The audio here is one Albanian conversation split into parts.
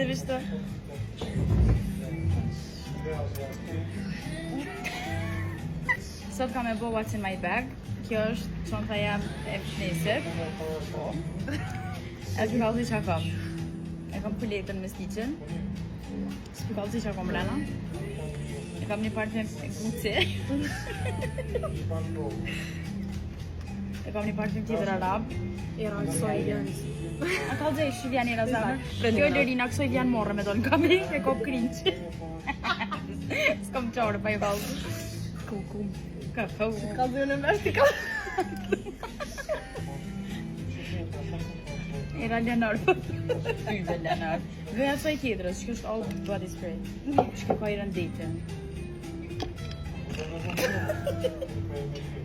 Hajde vishtë. Sot kam e bo what's in my bag. Kjo është çanta jam e fshnesër. E shpikallësi që kam. E kam puletën me stiqen. Shpikallësi që kam rana. E kam një parfum Gucci. E kam një parfum tjetër arab. Era kësoj janë. A ka dhe shi vjen era zemër. Kjo Lerina kësoj vjen morë me do në kamri. E kop krinç. S'kam qarë pa i valë. Kukum. Ka fau. Ka dhe në mërë t'i ka. Era Leonard. Hyve Leonard. Dhe asoj tjetërës, që është all body spray. Shka ka i rëndete.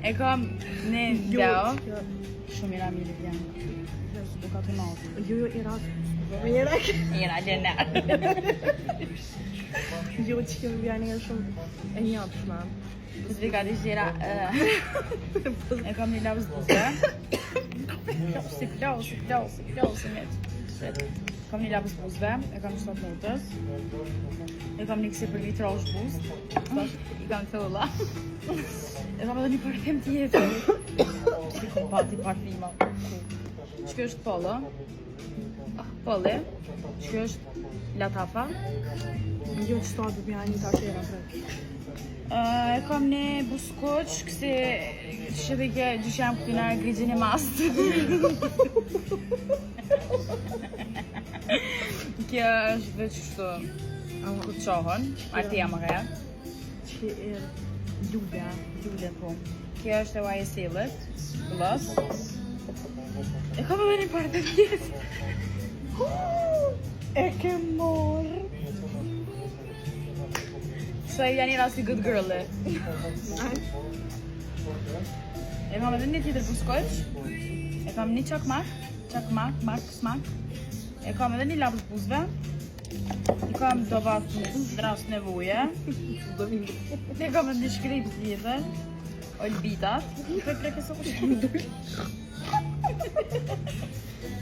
E kam në ndao. Shumë i ramili vjen. Duka të natë. Jo, era. Era Leonard. Jo, që kjo vjen e shumë e njatëshme. Zvi ka të gjera. E kam një lapës buzë. Si plosi met. Kam një lapës buzëve, e kam 7 notës. E kam një kësi për litrosh buzë. I kam thëlla. E kam edhe një parfum tjetër. Si kom pati parfima. Që është Polo. Polo. Që është Latafa. Jo, që ta të vjen një tashera për. E kam një buskoq, kësi shëbike gjyshem këtina grigjin e mastë. Kjo është dhe qështu ku të qohën, artia më ka Që e ljude. Ljude po. Kjo është e YSL-et, gloss. E kam edhe një partë tjetë. E ke morë. So e janë i rasti good girl-e. E kam edhe një tjetër buskoq. E kam një smak. E kam edhe një lapës buzëve. I kam do vatë në rast nevoje. E kam edhe një shkrip tjetër. Olbitat.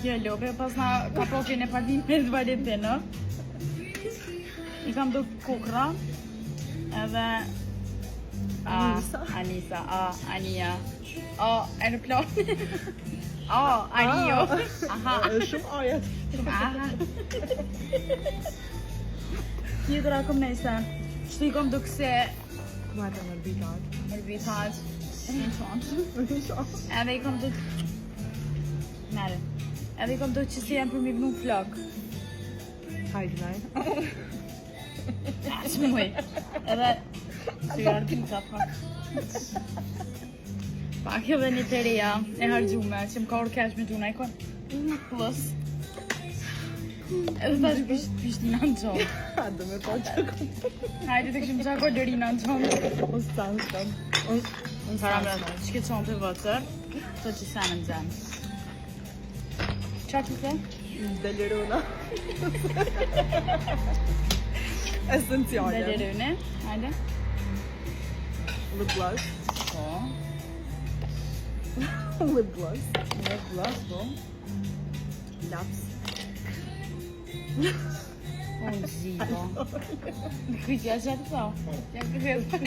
Kjo lope, pas na kapokin e partimit Valentina. I kam do kokra. Edhe Anisa, Ania, aeroplan. Anio. Aha. Shumë ajet. Aha. Tjetëra kom nejse. Shtu i kom do këse Marrë në rbitat. Elbitat. Një qantë. Edhe i kom do Mere. Edhe i kom do që si jem për mi vnu flok. Hajde nej. Që muj. Edhe që janë pizza pak. Pak edhe një të reja e hargjume që më ka orë kesh me gjuna i kon. Plus. Edhe ta që pishtina në gjonë. Hajde me po që kom. Hajde të këshim qako Lerina në gjonë. O stanë. Unë paramre që këtë qonë të vëtër. Të që senë në zemë. Qa që të? Delerona. Esenciale. Lerone. Hajde. Lip gloss. Po. Lip gloss. Lip gloss, po. Laps. O, në zibo. Në krytja që të po. Ja këtë.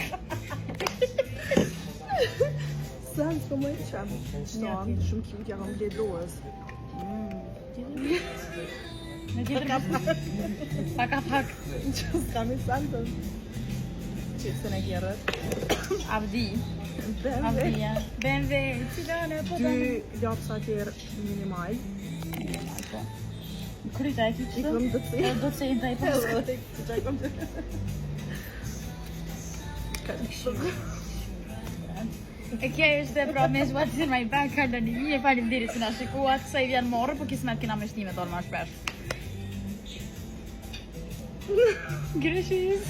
Sen s'po më i qemë. Shtanë, shumë cute, ja kam bledë roës. Në tjetër pak. Që s'kam i sentën. Që se në kjerët. Abdi. BMW. Abdia. BMW. Cilane, po Dy lapsa tjerë minimal. Po. Kryta e ki I qëtë? këm do të si. Do të sejnë taj pas. Që kom të. E kja është pra me what's in my bag, Karla një vije, falim diri që na shikuat, sa i vjen morë, po kismet kina me shtime tonë ma shpesh. Grëshis.